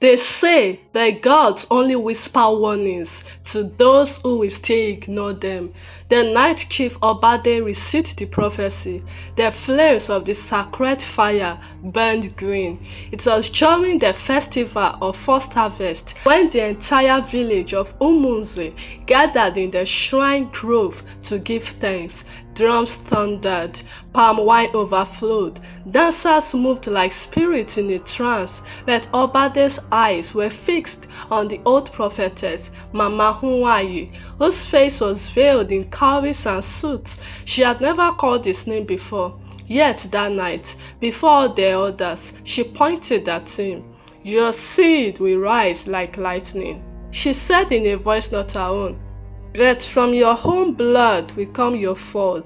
They say the gods only whisper warnings to those who will still ignore them. The night chief Obade received the prophecy. The flames of the sacred fire burned green. It was during the festival of first harvest when the entire village of Umunze gathered in the shrine grove to give thanks. Drums thundered, palm wine overflowed, dancers moved like spirits in a trance, but Obade's eyes were fixed on the old prophetess, Mama Hunwayi, whose face was veiled in cowries and suits. She had never called his name before, yet that night, before all the others, she pointed at him. "Your seed will rise like lightning," she said in a voice not her own. "That from your own blood will come your fall.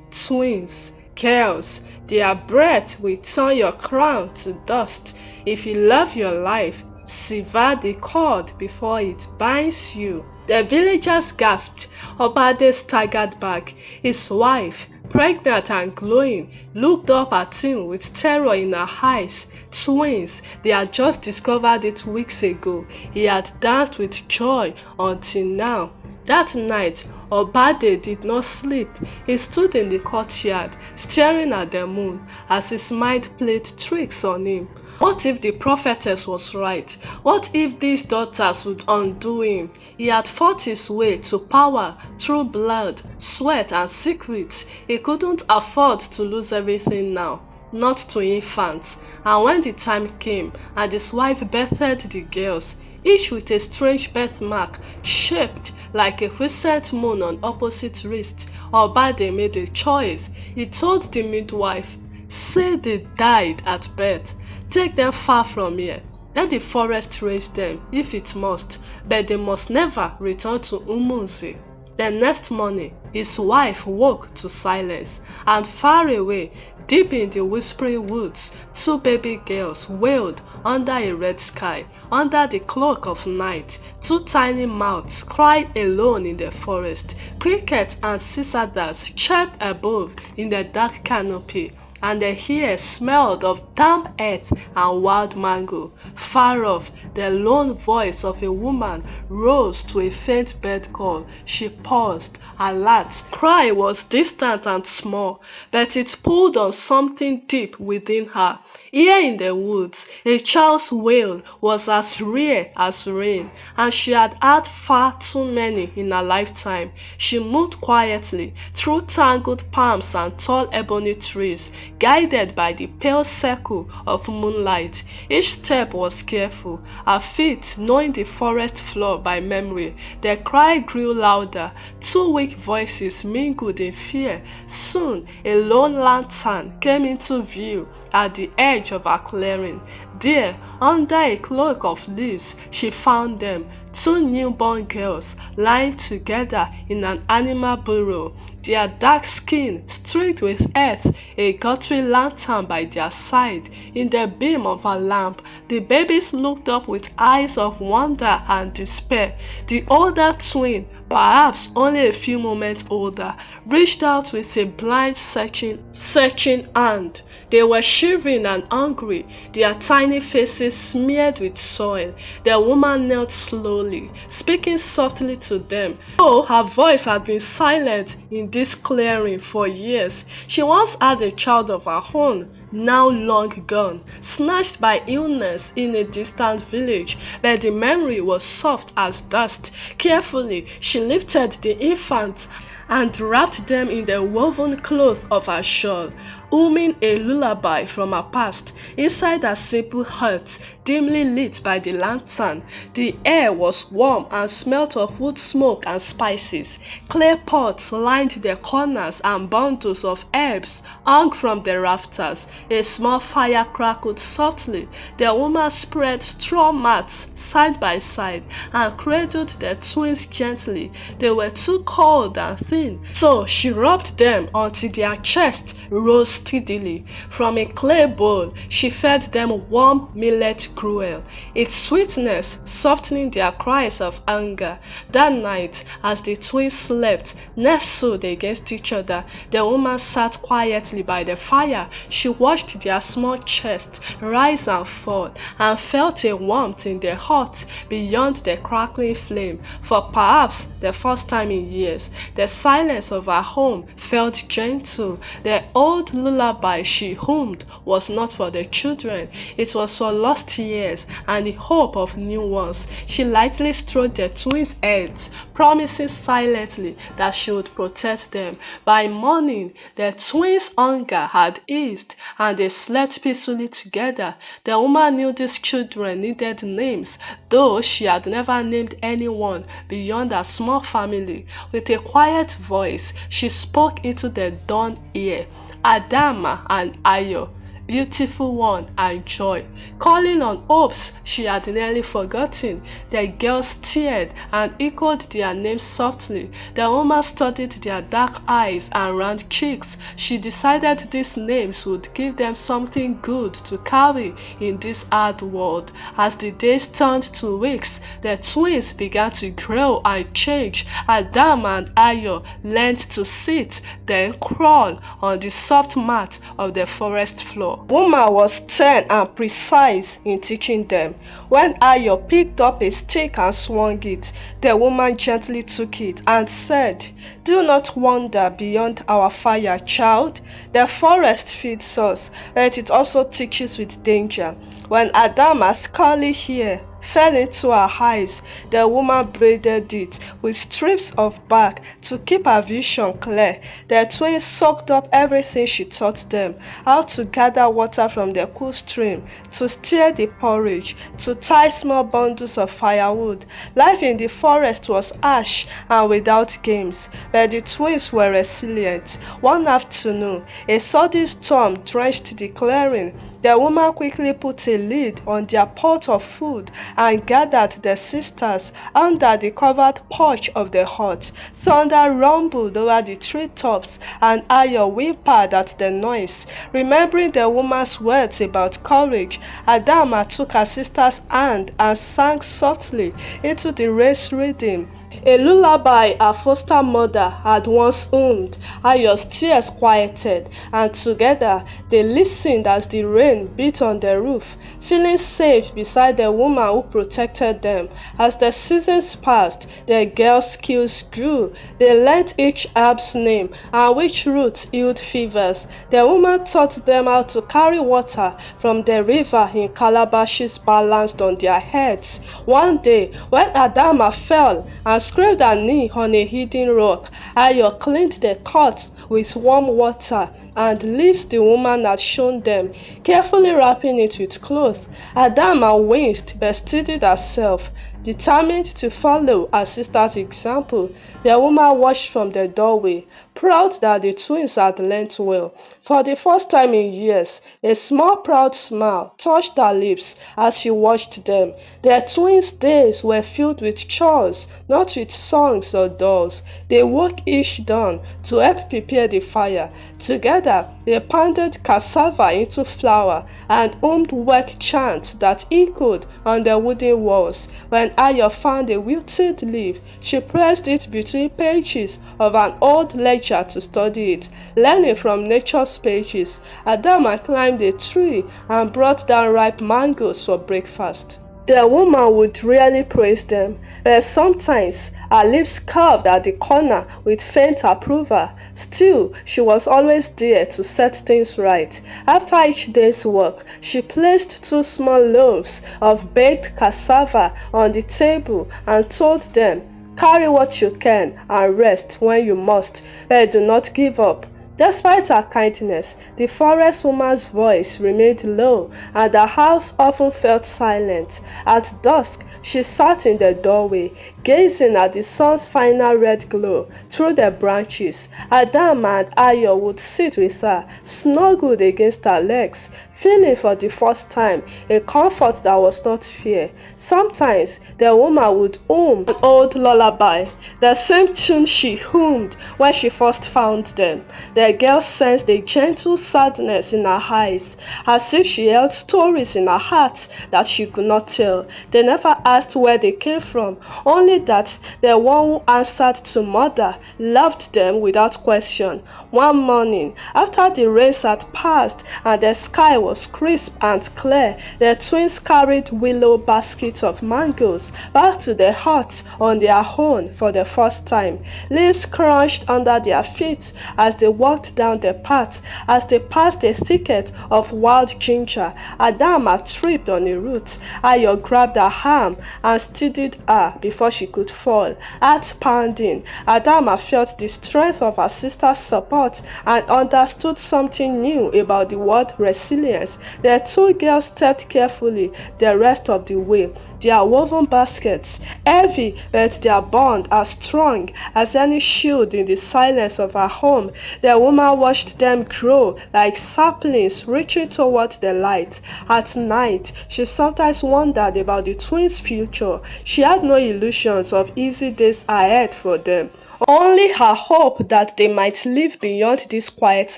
Twins, girls, their breath will turn your crown to dust. If you love your life, sever the cord before it binds you." The villagers gasped. Obade staggered back. His wife, pregnant and glowing, looked up at him with terror in her eyes. Twins, they had just discovered it weeks ago. He had danced with joy until now. That night, Obade did not sleep. He stood in the courtyard, staring at the moon as his mind played tricks on him. What if the prophetess was right? What if these daughters would undo him? He had fought his way to power through blood, sweat, and secrets. He couldn't afford to lose everything now. Not to infants. And when the time came and his wife birthed the girls, each with a strange birthmark shaped like a crescent moon on opposite wrists, Obade made a choice. He told the midwife, "Say they died at birth. Take them far from here. Let the forest raise them if it must, but they must never return to Umunze." The next morning, his wife woke to silence, and far away, deep in the whispering woods, two baby girls wailed under a red sky. Under the cloak of night, two tiny mouths cried alone in the forest. Crickets and cicadas chirped above in the dark canopy, and the air smelled of damp earth and wild mango. Far off, the lone voice of a woman rose to a faint bird call. She paused. Alert. Cry was distant and small, but it pulled on something deep within her. Here in the woods, a child's wail was as rare as rain, and she had had far too many in her lifetime. She moved quietly through tangled palms and tall ebony trees, guided by the pale circle of moonlight. Each step was careful, her feet knowing the forest floor by memory. The cry grew louder. Two weak voices mingled in fear. Soon, a lone lantern came into view at the edge of her clearing. There, under a cloak of leaves, she found them, two newborn girls lying together in an animal burrow, their dark skin streaked with earth, a guttering lantern by their side. In the beam of a lamp, the babies looked up with eyes of wonder and despair. The older twin, perhaps only a few moments older, reached out with a blind, searching hand. They were shivering and hungry, their tiny faces smeared with soil. The woman knelt slowly, speaking softly to them. Though her voice had been silent in this clearing for years, she once had a child of her own, now long gone, snatched by illness in a distant village, but the memory was soft as dust. Carefully, she lifted the infant and wrapped them in the woven cloth of her shawl, humming a lullaby from her past. Inside her simple hut, dimly lit by the lantern, the air was warm and smelt of wood smoke and spices. Clay pots lined the corners and bundles of herbs hung from the rafters. A small fire crackled softly. The woman spread straw mats side by side and cradled the twins gently. They were too cold and thin. So she rubbed them until their chests rose steadily. From a clay bowl, she fed them warm millet gruel, its sweetness softening their cries of anger. That night, as the twins slept, nestled against each other, the woman sat quietly by the fire. She watched their small chests rise and fall, and felt a warmth in their hearts beyond the crackling flame. For perhaps the first time in years, the silence of her home felt gentle. The old lullaby she hummed was not for the children, it was for lost years and the hope of new ones. She lightly stroked the twins' heads, promising silently that she would protect them. By morning, the twins' hunger had eased, and they slept peacefully together. The woman knew these children needed names, though she had never named anyone beyond her small family. With a quiet voice, she spoke into the dawn air. Adama and Ayo, beautiful one and joy, calling on hopes she had nearly forgotten. The girls stared and echoed their names softly. The woman studied their dark eyes and round cheeks. She decided these names would give them something good to carry in this hard world. As the days turned to weeks, the twins began to grow and change. Adam and Ayo learned to sit, then crawl on the soft mat of the forest floor. Woman was stern and precise in teaching them. When Ayo picked up a stick and swung it, the woman gently took it and said, "Do not wander beyond our fire, child. The forest feeds us, but it also teaches with danger." When Adama's curly hair fell into her eyes, the woman braided it with strips of bark to keep her vision clear. The twins soaked up everything she taught them: how to gather water from the cool stream, to stir the porridge, to tie small bundles of firewood. Life in the forest was harsh and without games, but the twins were resilient. One afternoon, a sudden storm drenched the clearing. The woman quickly put a lid on their pot of food and gathered the sisters under the covered porch of the hut. Thunder rumbled over the treetops, and Ayo whimpered at the noise. Remembering the woman's words about courage, Adama took her sister's hand and sang softly into the race rhythm. A lullaby her foster mother had once hummed. Ayo's tears quieted, and together they listened as the rain beat on the roof, feeling safe beside the woman who protected them. As the seasons passed, the girls' skills grew. They learnt each herb's name and which roots healed fevers. The woman taught them how to carry water from the river in calabashes balanced on their heads. One day, when Adama fell and scraped her knee on a hidden rock, Ayo cleaned the cut with warm water and leaves the woman had shown them, carefully wrapping it with cloth. Adama winced but steadied herself, determined to follow her sister's example. The woman watched from the doorway, proud that the twins had learnt well. For the first time in years, a small proud smile touched her lips as she watched them. The twins' days were filled with chores, not with songs or dolls. They woke each dawn to help prepare the fire. Together, they pounded cassava into flour and hummed work chants that echoed on the wooden walls. When Ayo found a wilted leaf, she pressed it between pages of an old ledger to study it. Learning from nature's pages, Adama climbed a tree and brought down ripe mangoes for breakfast. The woman would rarely praise them, but sometimes her lips curved at the corner with faint approval. Still, she was always there to set things right. After each day's work, she placed 2 small loaves of baked cassava on the table and told them, "Carry what you can and rest when you must, but do not give up." Despite her kindness, the forest woman's voice remained low, and the house often felt silent. At dusk, she sat in the doorway, gazing at the sun's final red glow through the branches. Adama and Ayo would sit with her, snuggled against her legs, feeling for the first time a comfort that was not fear. Sometimes the woman would hum an old lullaby, the same tune she hummed when she first found them. The girl sensed a gentle sadness in her eyes, as if she held stories in her heart that she could not tell. They never asked where they came from, only that the one who answered to mother loved them without question. One morning, after the rains had passed and the sky was crisp and clear, the twins carried willow baskets of mangoes back to the hut on their own for the first time. Leaves crunched under their feet as they walked down the path. As they passed a thicket of wild ginger, Adama tripped on a root. Ayo grabbed her arm and steadied her before she could fall. Heart pounding, Adama felt the strength of her sister's support and understood something new about the word resilience. The two girls stepped carefully the rest of the way, their woven baskets heavy but their bond as strong as any shield in the silence of her home. The woman watched them grow like saplings reaching toward the light. At night, she sometimes wondered about the twins' future. She had no illusions of easy days ahead for them, only her hope that they might live beyond this quiet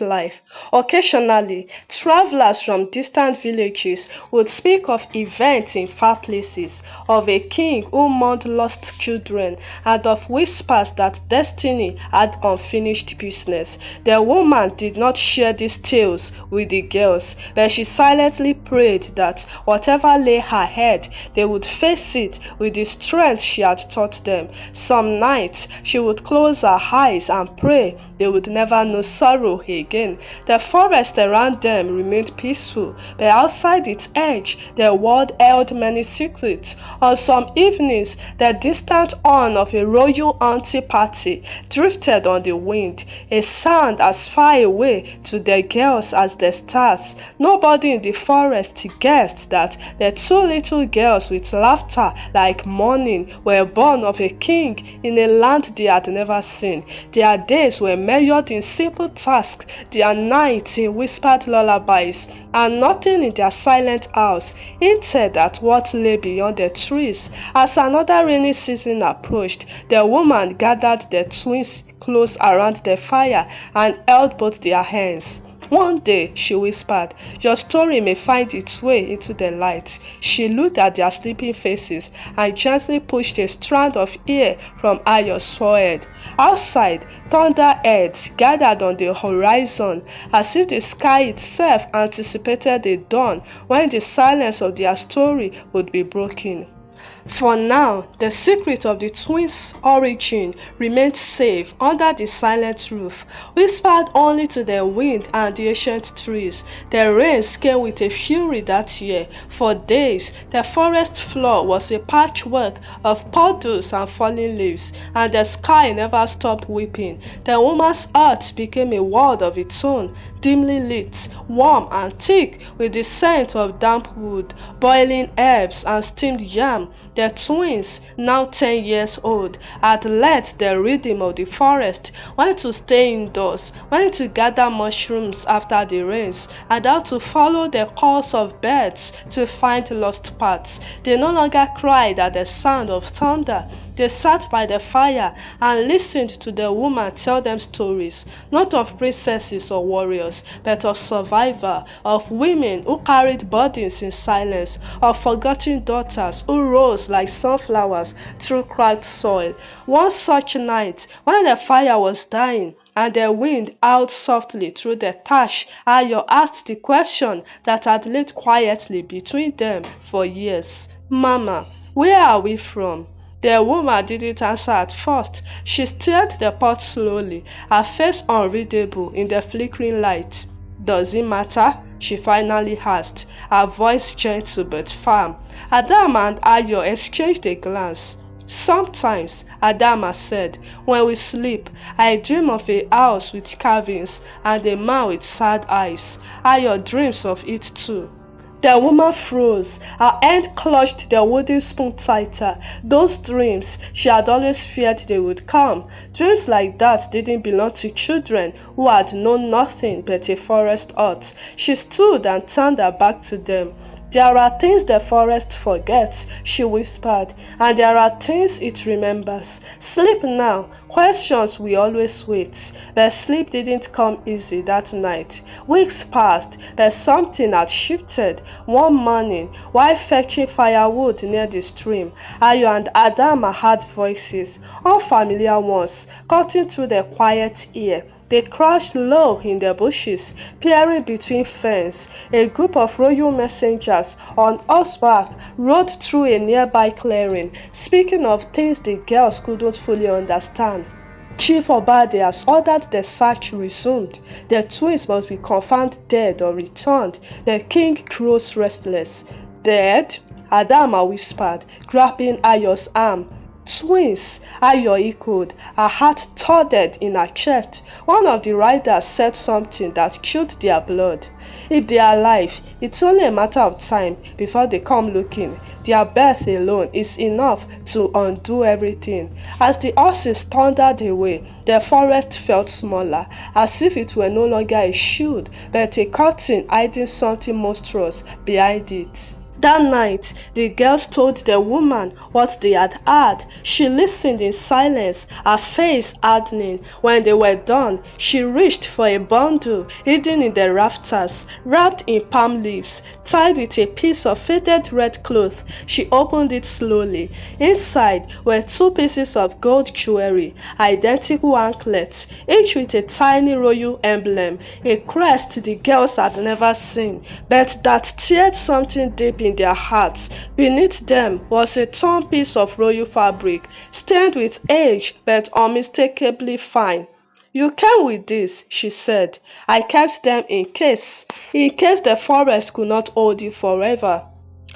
life. Occasionally, travelers from distant villages would speak of events in far places, of a king who mourned lost children, and of whispers that destiny had unfinished business. The woman did not share these tales with the girls, but she silently prayed that whatever lay ahead, they would face it with the strength she had taught them. Some nights, she would close her eyes and pray they would never know sorrow again. The forest around them remained peaceful, but outside its edge, the world held many secrets. On some evenings, the distant horn of a royal auntie party drifted on the wind, a sound as far away to the girls as the stars. Nobody in the forest guessed that the two little girls with laughter like morning were born of a king in a land they had never seen. Their days were measured in simple tasks, their nights in whispered lullabies, and nothing in their silent house hinted at what lay beyond the trees. As another rainy season approached, the woman gathered the twins close around the fire and held both their hands. One day, she whispered, your story may find its way into the light. She looked at their sleeping faces and gently pushed a strand of hair from Ayo's forehead. Outside, thunderheads gathered on the horizon, as if the sky itself anticipated the dawn when the silence of their story would be broken. For now, the secret of the twins' origin remained safe under the silent roof, whispered only to the wind and the ancient trees. The rains came with a fury that year. For days, the forest floor was a patchwork of puddles and falling leaves, and the sky never stopped weeping. The woman's heart became a world of its own, dimly lit, warm and thick with the scent of damp wood, boiling herbs, and steamed yam. The twins, now 10 years old, had let the rhythm of the forest, when to stay indoors, when to gather mushrooms after the rains, and how to follow the calls of birds to find lost paths. They no longer cried at the sound of thunder. They sat by the fire and listened to the woman tell them stories, not of princesses or warriors, but of survivor, of women who carried burdens in silence, of forgotten daughters who rose like sunflowers through cracked soil. One such night, when the fire was dying and the wind howled softly through the thatch, Ayo asked the question that had lived quietly between them for years. Mama, where are we from? The woman didn't answer at first. She stirred the pot slowly, her face unreadable in the flickering light. Does it matter? She finally asked, her voice gentle but firm. Adam and Ayo exchanged a glance. Sometimes, Adama said, when we sleep, I dream of a house with carvings and a man with sad eyes. Ayo dreams of it too. The woman froze. Her hand clutched the wooden spoon tighter. Those dreams, she had always feared they would come. Dreams like that didn't belong to children who had known nothing but a forest hut. She stood and turned her back to them. There are things the forest forgets, she whispered, and there are things it remembers. Sleep now. Questions will always wait. But sleep didn't come easy that night. Weeks passed, but something had shifted. One morning, while fetching firewood near the stream, Ayo and Adama heard voices, unfamiliar ones, cutting through the quiet air. They crouched low in the bushes, peering between ferns. A group of royal messengers on horseback rode through a nearby clearing, speaking of things the girls couldn't fully understand. Chief Obade has ordered the search resumed. The twins must be confirmed dead or returned. The king grows restless. Dead? Adama whispered, grabbing Ayo's arm. Twins, Ayo echoed. Her heart thudded in her chest. One of the riders said something that chilled their blood. If they are alive, it's only a matter of time before they come looking. Their birth alone is enough to undo everything. As the horses thundered away, the forest felt smaller, as if it were no longer a shield, but a curtain hiding something monstrous behind it. That night, the girls told the woman what they had heard. She listened in silence, her face hardening. When they were done, she reached for a bundle hidden in the rafters, wrapped in palm leaves, tied with a piece of faded red cloth. She opened it slowly. Inside were two pieces of gold jewelry, identical anklets, each with a tiny royal emblem, a crest the girls had never seen, but that teared something deep in their hearts. Beneath them was a torn piece of royal fabric, stained with age but unmistakably fine. You came with this, she said. I kept them in case the forest could not hold you forever.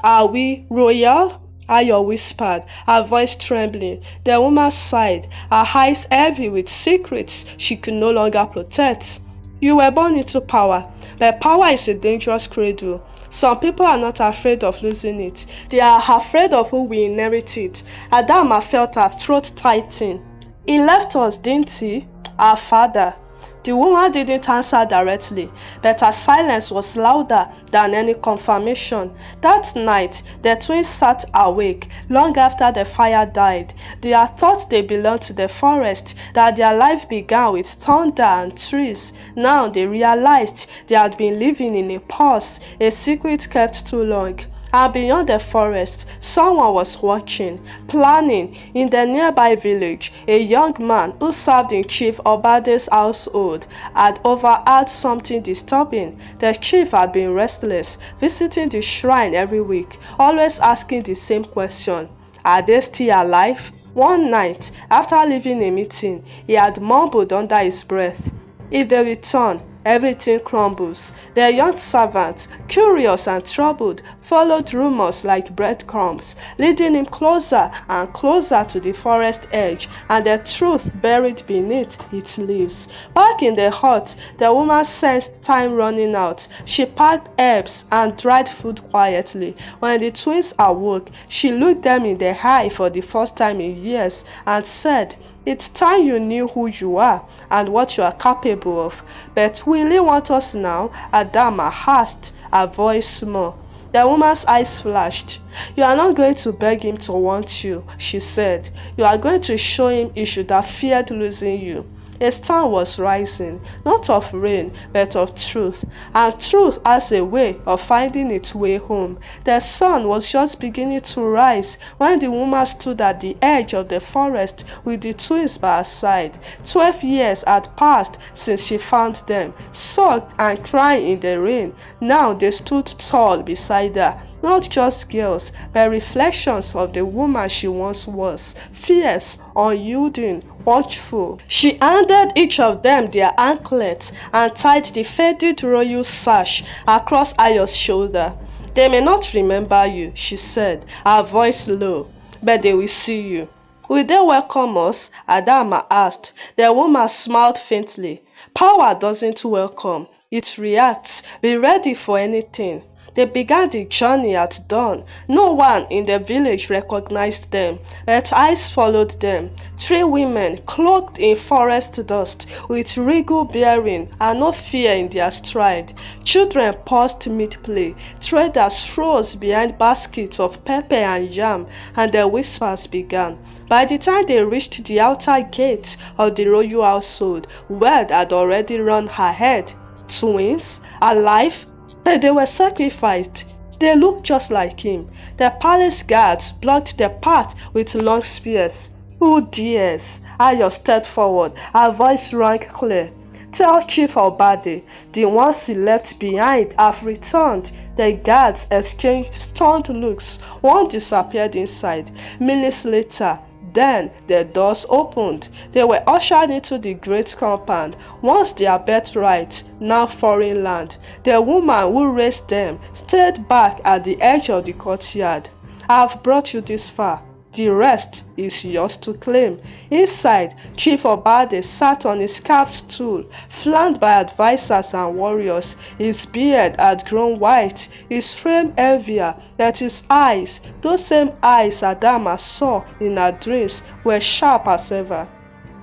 Are we royal? Ayo whispered, her voice trembling. The woman sighed, her eyes heavy with secrets she could no longer protect. You were born into power, but power is a dangerous cradle. Some people are not afraid of losing it. They are afraid of who will inherit it. Adama felt her throat tighten. He left us, didn't he? Our father. The woman didn't answer directly, but her silence was louder than any confirmation. That night, the twins sat awake long after the fire died. They had thought they belonged to the forest, that their life began with thunder and trees. Now they realized they had been living in a pause, a secret kept too long. And beyond the forest, someone was watching, planning. In the nearby village, a young man who served in Chief Obade's household had overheard something disturbing. The chief had been restless, visiting the shrine every week, always asking the same question. Are they still alive? One night, after leaving a meeting, he had mumbled under his breath, if they return, everything crumbles. The young servant, curious and troubled, followed rumors like breadcrumbs, leading him closer and closer to the forest edge and the truth buried beneath its leaves. Back in the hut, the woman sensed time running out. She packed herbs and dried food quietly. When the twins awoke, she looked them in the eye for the first time in years and said, it's time you knew who you are and what you are capable of. But will you want us now? Adama asked, her voice small. The woman's eyes flashed. You are not going to beg him to want you, she said. You are going to show him he should have feared losing you. A storm was rising, not of rain, but of truth, and truth has a way of finding its way home. The sun was just beginning to rise when the woman stood at the edge of the forest with the twins by her side. 12 years had passed since she found them, soaked and crying in the rain. Now they stood tall beside her. Not just girls, but reflections of the woman she once was, fierce, unyielding, watchful. She handed each of them their anklets and tied the faded royal sash across Ayo's shoulder. They may not remember you, she said, her voice low, but they will see you. Will they welcome us? Adama asked. The woman smiled faintly. Power doesn't welcome, it reacts. Be ready for anything. They began the journey at dawn. No one in the village recognized them, but eyes followed them. Three women, cloaked in forest dust, with regal bearing and no fear in their stride. Children paused mid-play. Traders froze behind baskets of pepper and yam, and the whispers began. By the time they reached the outer gate of the royal household, word had already run ahead. Twins? Alive? But they were sacrificed. They looked just like him. The palace guards blocked the path with long spears. Who dares? Ayo stepped forward. Her voice rang clear. Tell Chief Obade, the ones he left behind have returned. The guards exchanged stunned looks. One disappeared inside. Minutes later, then the doors opened. They were ushered into the great compound, once their birthright, now foreign land. The woman who raised them stayed back at the edge of the courtyard. I have brought you this far. The rest is yours to claim. Inside, Chief Obade sat on his carved stool, flanked by advisers and warriors. His beard had grown white, his frame heavier, but his eyes, those same eyes Adama saw in her dreams, were sharp as ever.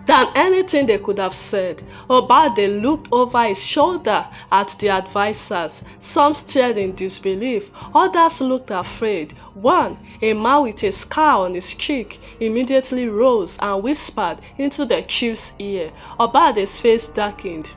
Than anything they could have said, Obade looked over his shoulder at the advisers. Some stared in disbelief, others looked afraid. One, a man with a scar on his cheek, immediately rose and whispered into the chief's ear. Obade's face darkened.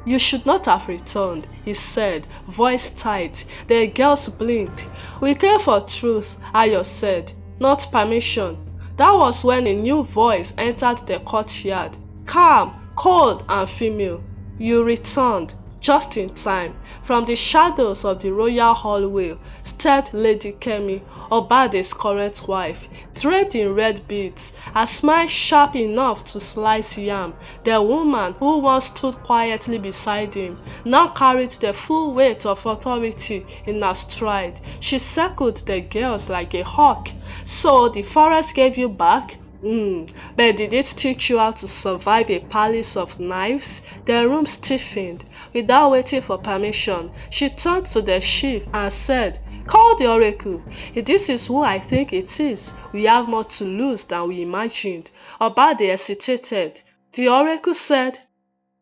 You should not have returned, he said, voice tight. The girls blinked. We came for truth, Ayo said, not permission. That was when a new voice entered the courtyard, calm, cold, and female. You returned, just in time. From the shadows of the royal hallway stepped Lady Kemi, Obade's current wife, draped in red beads, a smile sharp enough to slice yam. The woman who once stood quietly beside him now carried the full weight of authority in her stride. She circled the girls like a hawk. So the forest gave you back? But did it teach you how to survive a palace of knives? The room stiffened. Without waiting for permission, she turned to the chief and said, Call the oracle. If this is who I think it is, we have more to lose than we imagined. Obade hesitated. The oracle said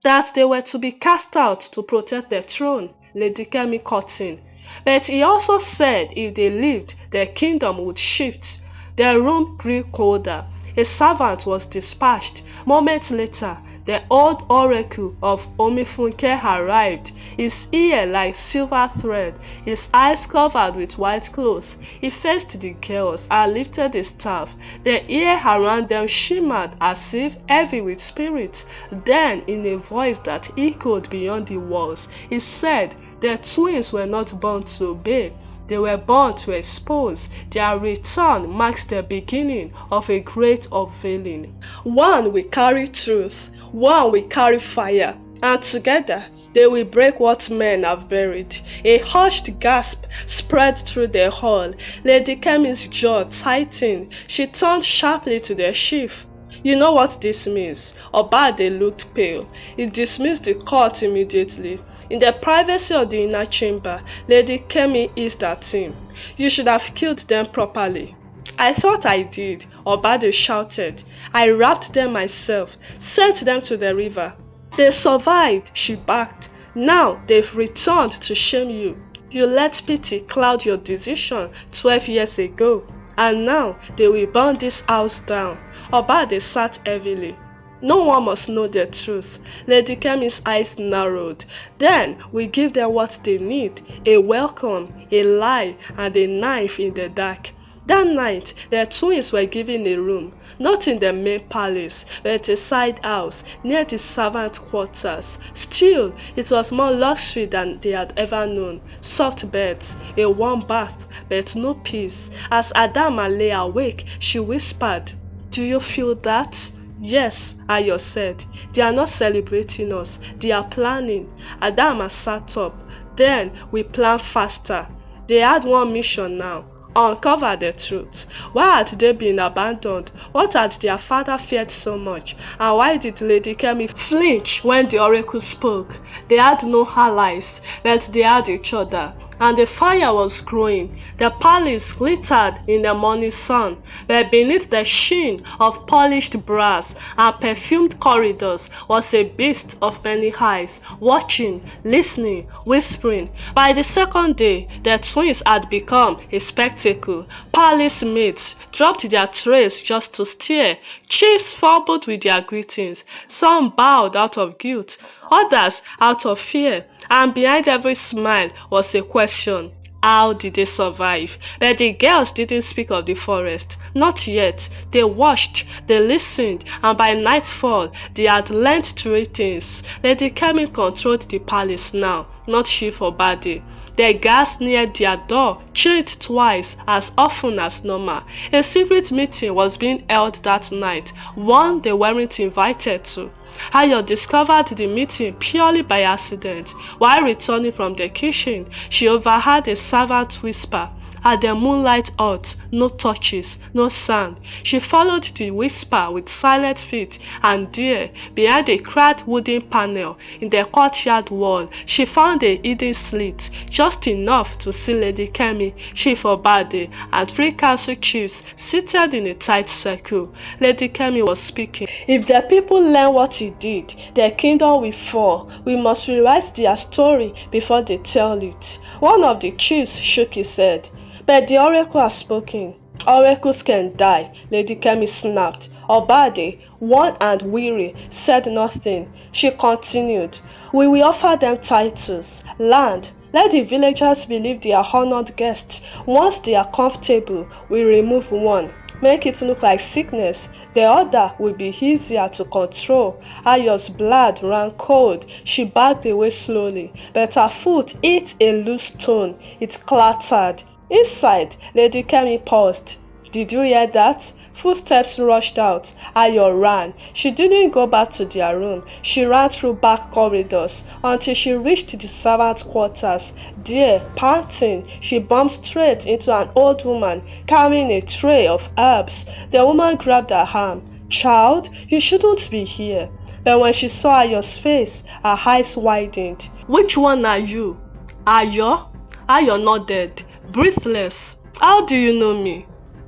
that they were to be cast out to protect the throne, Lady Kemi cut in. But he also said if they lived, their kingdom would shift. The room grew colder. A servant was dispatched. Moments later, the old oracle of Omifunke arrived, his ear like silver thread, his eyes covered with white cloth. He faced the girls and lifted his staff. The air around them shimmered as if heavy with spirit. Then, in a voice that echoed beyond the walls, he said, the twins were not born to obey. They were born to expose. Their return marks the beginning of a great unveiling. One will carry truth, one will carry fire, and together they will break what men have buried. A hushed gasp spread through the hall. Lady Kemi's jaw tightened. She turned sharply to the chief. You know what this means? Obade looked pale. He dismissed the court immediately. In the privacy of the inner chamber, Lady Kemi eased her team. You should have killed them properly. I thought I did, Obade shouted. I wrapped them myself, sent them to the river. They survived, she barked. Now they've returned to shame you. You let pity cloud your decision 12 years ago. And now they will burn this house down. Obade sat heavily. No one must know the truth. Lady Kemi's eyes narrowed. Then we give them what they need, a welcome, a lie, and a knife in the dark. That night, the twins were given a room, not in the main palace, but a side house near the servant quarters. Still, it was more luxury than they had ever known. Soft beds, a warm bath, but no peace. As Adama lay awake, she whispered, Do you feel that? Yes, Ayo said. They are not celebrating us, they are planning. Adama sat up. Then we plan faster. They had one mission now. uncover the truth. Why had they been abandoned? What had their father feared so much? And why did Lady Kemi flinch when the oracle spoke? They had no allies, but they had each other. And the fire was growing. The palace glittered in the morning sun, but beneath the sheen of polished brass and perfumed corridors was a beast of many eyes, watching, listening, whispering. By the second day, the twins had become a spectacle. Palace maids dropped their trays just to stare. Chiefs fumbled with their greetings. Some bowed out of guilt, others out of fear, and behind every smile was a question. How did they survive? But the girls didn't speak of the forest. Not yet. They watched, they listened, and by nightfall, they had learned three things. Lady Kemi controlled the palace now, not Chief Obade. The gas near their door changed twice as often as normal. A secret meeting was being held that night, one they weren't invited to. Ayo discovered the meeting purely by accident. While returning from the kitchen, she overheard a servant whisper. At the moonlight hut, no torches, no sound. She followed the whisper with silent feet, and there, behind a cracked wooden panel in the courtyard wall, she found a hidden slit, just enough to see Lady Kemi, Chief Obade, and three council chiefs seated in a tight circle. Lady Kemi was speaking. If the people learn what he did, their kingdom will fall. We must rewrite their story before they tell it. One of the chiefs shook his head. But the oracle has spoken. Oracles can die, Lady Kemi snapped. Obade, worn and weary, said nothing. She continued, We will offer them titles, land. Let the villagers believe they are honored guests. Once they are comfortable, we remove one. Make it look like sickness. The other will be easier to control. Ayo's blood ran cold. She backed away slowly, but her foot hit a loose stone. It clattered. Inside, Lady Kemi paused. Did you hear that? Footsteps rushed out. Ayo ran. She didn't go back to their room. She ran through back corridors until she reached the servants' quarters. There, panting, she bumped straight into an old woman carrying a tray of herbs. The woman grabbed her arm. Child, you shouldn't be here. But when she saw Ayo's face, her eyes widened. Which one are you? Ayo? Ayo nodded. Breathless. How do you know me?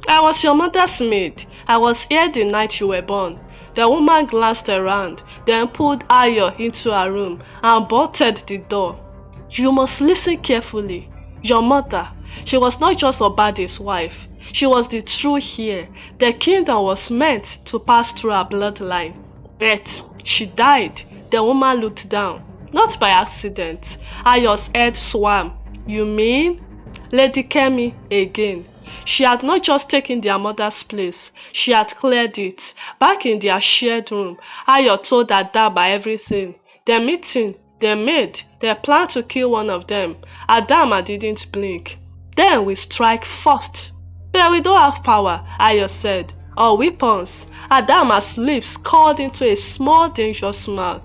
I was your mother's maid. I was here the night you were born. The woman glanced around, then pulled Ayo into her room and bolted the door. You must listen carefully. Your mother, she was not just Obade's wife. She was the true heir. The kingdom was meant to pass through her bloodline. But she died. The woman looked down. Not by accident. Ayo's head swam. You mean? Lady Kemi again. She had not just taken their mother's place, she had cleared it. Back in their shared room, Ayo told her dad about everything. The meeting, the maid, the plan to kill one of them. Adama didn't blink. Then we strike first. But we don't have power, Ayo said, or weapons. Adama's lips curled into a small dangerous smile.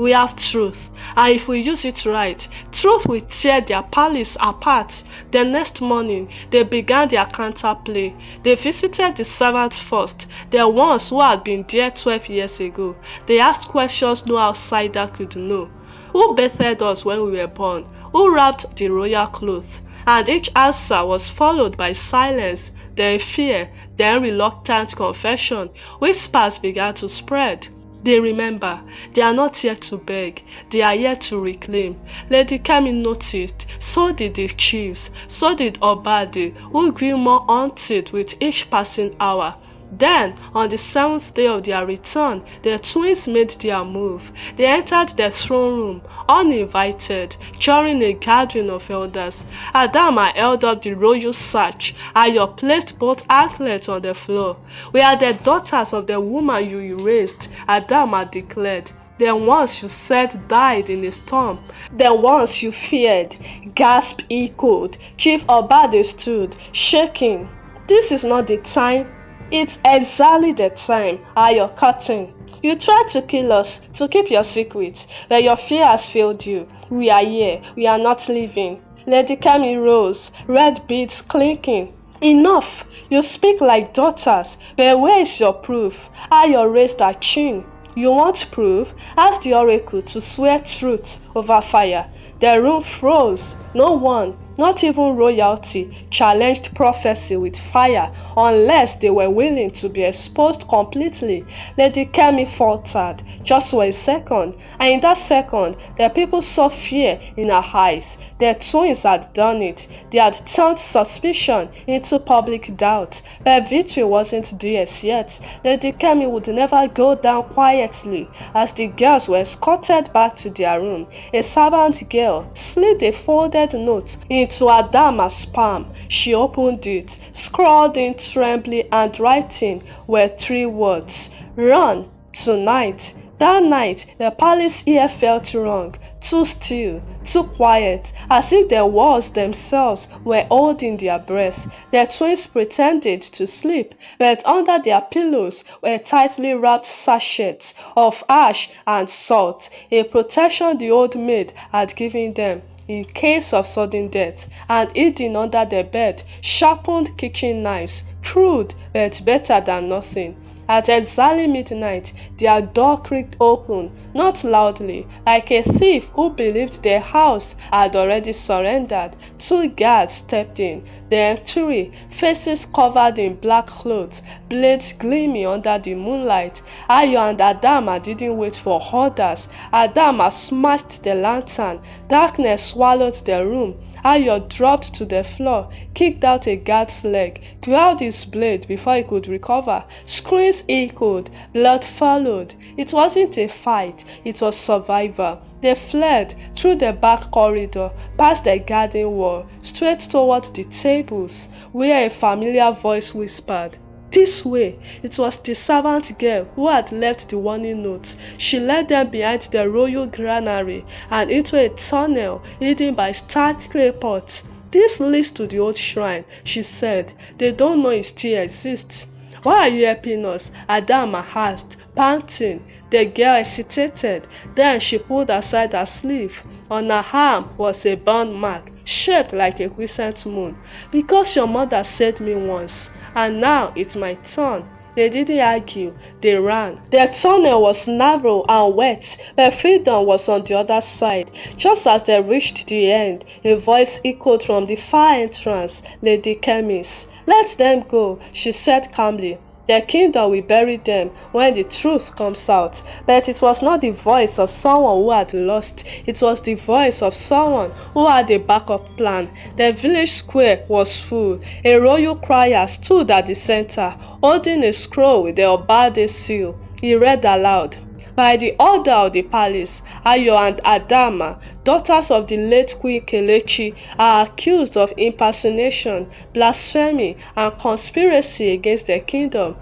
We have truth, and if we use it right, truth will tear their palace apart. The next morning, they began their counterplay. They visited the servants first, the ones who had been there 12 years ago. They asked questions no outsider could know. Who bathed us when we were born? Who wrapped the royal cloth? And each answer was followed by silence, then fear, then reluctant confession. Whispers began to spread. They remember, they are not here to beg, they are here to reclaim. Lady Kemi noticed, so did the chiefs, so did Obade, who grew more haunted with each passing hour. Then, on the 7th day of their return, the twins made their move. They entered the throne room, uninvited, during a gathering of elders. Adama held up the royal sash. Ayo placed both anklets on the floor. We are the daughters of the woman you erased, Adama declared. The ones you said died in a storm. The ones you feared. Gasp echoed. Chief Obade stood, shaking. This is not the time. It's exactly the time, Ayo cutting. You tried to kill us, to keep your secret, but your fear has failed you. We are here, we are not leaving. Lady Kemi rose, red beads clinking. Enough! You speak like daughters, but where is your proof? Ayo raised her chin. You want proof? Ask the oracle to swear truth over fire. The room froze. No one, not even royalty, challenged prophecy with fire unless they were willing to be exposed completely. Lady Kemi faltered just for a second, and in that second, the people saw fear in her eyes. Their twins had done it. They had turned suspicion into public doubt. But victory wasn't theirs yet. Lady Kemi would never go down quietly. As the girls were escorted back to their room, a servant girl slipped a folded note into Adama's palm. She opened it. Scrawled in trembling handwriting were 3 words: "Run tonight." That night, the palace ear felt wrong, too still, too quiet, as if the walls themselves were holding their breath. The twins pretended to sleep, but under their pillows were tightly wrapped sachets of ash and salt, a protection the old maid had given them in case of sudden death, and hidden under the bed, sharpened kitchen knives, crude but better than nothing. At exactly midnight, their door creaked open, not loudly, like a thief who believed their house had already surrendered. 2 guards stepped in, then 3, faces covered in black clothes, blades gleaming under the moonlight. Ayo and Adama didn't wait for orders. Adama smashed the lantern. Darkness swallowed the room. Ayo dropped to the floor, kicked out a guard's leg, grabbed his blade before he could recover. Screams echoed, blood followed. It wasn't a fight, it was survival. They fled through the back corridor, past the garden wall, straight toward the tables, where a familiar voice whispered, "This way." It was the servant girl who had left the warning note. She led them behind the royal granary and into a tunnel hidden by stark clay pots. "This leads to the old shrine," she said. "They don't know it still exists." "Why are you helping us?" Adama asked, panting. The girl hesitated. Then she pulled aside her sleeve. On her arm was a burn mark, shaped like a crescent moon. "Because your mother saved me once, and now it's my turn." They didn't argue, they ran. The tunnel was narrow and wet, but freedom was on the other side. Just as they reached the end, a voice echoed from the far entrance, Lady Kemi's. "Let them go," she said calmly. "The kingdom will bury them when the truth comes out." But it was not the voice of someone who had lost. It was the voice of someone who had a backup plan. The village square was full. A royal crier stood at the center, holding a scroll with the Obade seal. He read aloud, "By the order of the palace, Ayo and Adama, daughters of the late Queen Kelechi, are accused of impersonation, blasphemy, and conspiracy against the kingdom.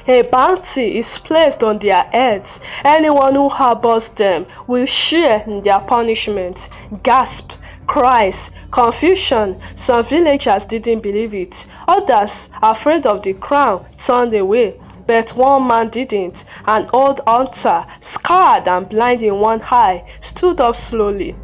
A bounty is placed on their heads. Anyone who harbors them will share in their punishment." Gasp, cries, confusion. Some villagers didn't believe it. Others, afraid of the crown, turned away. But one man didn't. An old hunter, scarred and blind in one eye, stood up slowly.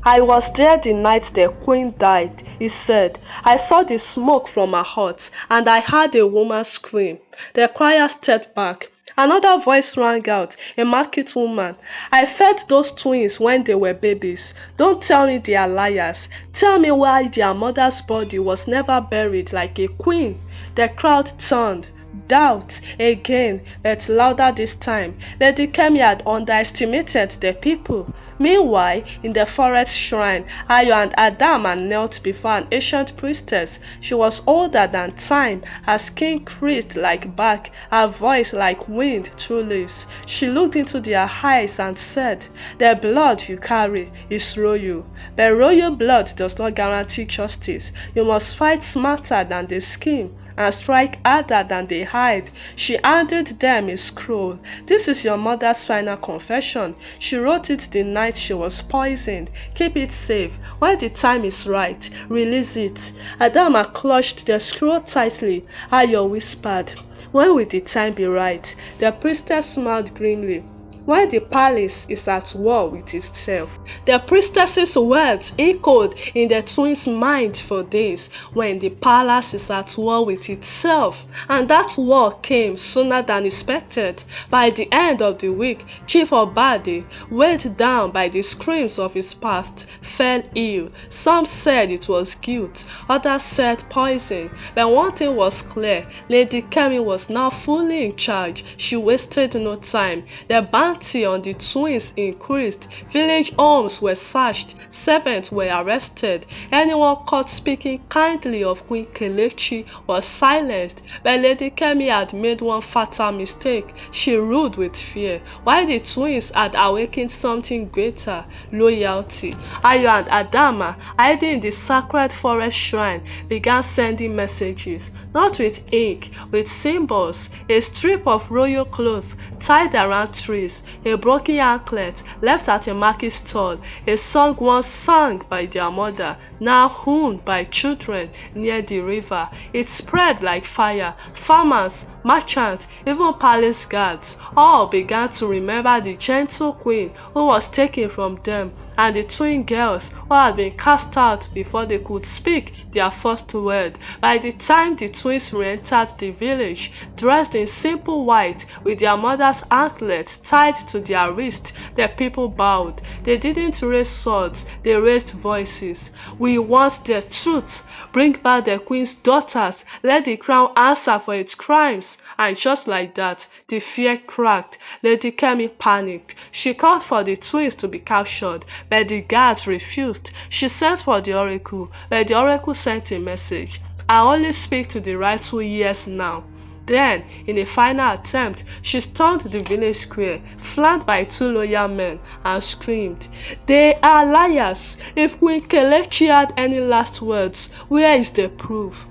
"I was there the night the queen died," he said. "I saw the smoke from her hut, and I heard a woman scream." The crier stepped back. Another voice rang out, a market woman. "I fed those twins when they were babies. Don't tell me they are liars. Tell me why their mother's body was never buried like a queen." The crowd turned. Doubt again, but louder this time. Lady Kemi had underestimated the people. Meanwhile, in the forest shrine, Ayo and Adama knelt before an ancient priestess. She was older than time, her skin creased like bark, her voice like wind through leaves. She looked into their eyes and said, "The blood you carry is royal, but royal blood does not guarantee justice. You must fight smarter than they scheme and strike harder than they hide." She handed them a scroll. "This is your mother's final confession. She wrote it the night she was poisoned. Keep it safe. When the time is right, release it." Adama clutched the scroll tightly. Ayo whispered, "When will the time be right?" The priestess smiled grimly. when the palace is at war with itself. The priestess's words echoed in the twins' mind for days when the palace is at war with itself, and that war came sooner than expected. By the end of the week, Chief Obade, weighed down by the screams of his past, fell ill. Some said it was guilt, others said poison, but one thing was clear: Lady Kemi was now fully in charge. She wasted no time. The bounty on the twins increased. Village homes were searched. Servants were arrested. Anyone caught speaking kindly of Queen Kelechi was silenced. But Lady Kemi had made one fatal mistake. She ruled with fear, while the twins had awakened something greater: loyalty. Ayo and Adama, hiding in the sacred forest shrine, began sending messages, not with ink, with symbols. A strip of royal cloth tied around trees, a broken anklet left at a market stall, a song once sung by their mother, now hummed by children near the river. It spread like fire. Farmers, merchants, even palace guards, all began to remember the gentle queen who was taken from them, and the twin girls who had been cast out before they could speak their first word. By the time the twins re-entered the village, dressed in simple white, with their mother's anklets tied to their wrist, the people bowed. They didn't raise swords, they raised voices. We want the truth. Bring back the queen's daughters. Let the crown answer for its crimes. And just like that, the fear cracked. Lady Kemi panicked. She called for the twins to be captured, but the guards refused. She sent for the oracle, but the oracle sent a message: I only speak to the rightful heirs now. Then, in a final attempt, she stormed the village square, flanked by two loyal men, and screamed, "They are liars! If Queen Kelechi had any last words, where is the proof?"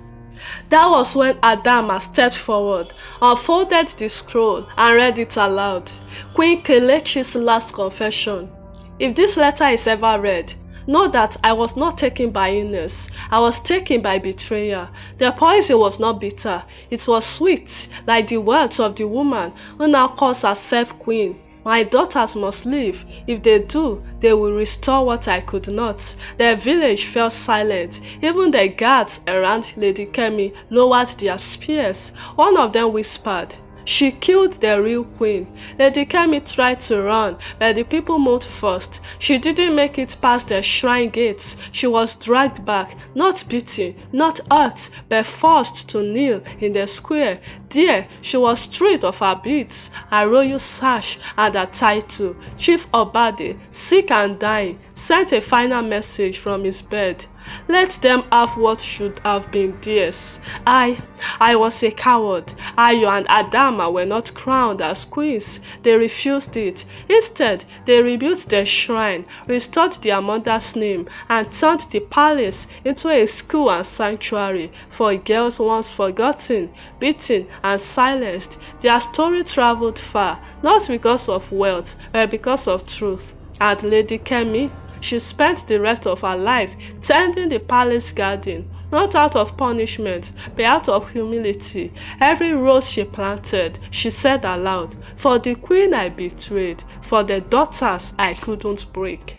That was when Adama stepped forward, unfolded the scroll, and read it aloud. Queen Kelechi's last confession. If this letter is ever read, know that I was not taken by illness. I was taken by betrayal. The poison was not bitter. It was sweet, like the words of the woman who now calls herself queen. My daughters must live. If they do, they will restore what I could not. The village fell silent. Even the guards around Lady Kemi lowered their spears. One of them whispered, "She killed the real queen." Lady Kemi tried to run, but the people moved first. She didn't make it past the shrine gates. She was dragged back, not beaten, not hurt, but forced to kneel in the square. There, she was stripped of her beads, her royal sash, and her title. Chief Obade, sick and dying, sent a final message from his bed. Let them have what should have been theirs. I was a coward. Ayo and Adama were not crowned as queens. They refused it. Instead, they rebuilt the shrine, restored their mother's name, and turned the palace into a school and sanctuary for girls once forgotten, beaten, and silenced. Their story traveled far, not because of wealth, but because of truth. And Lady Kemi, she spent the rest of her life tending the palace garden, not out of punishment, but out of humility. Every rose she planted, she said aloud, "For the queen I betrayed, for the daughters I couldn't break."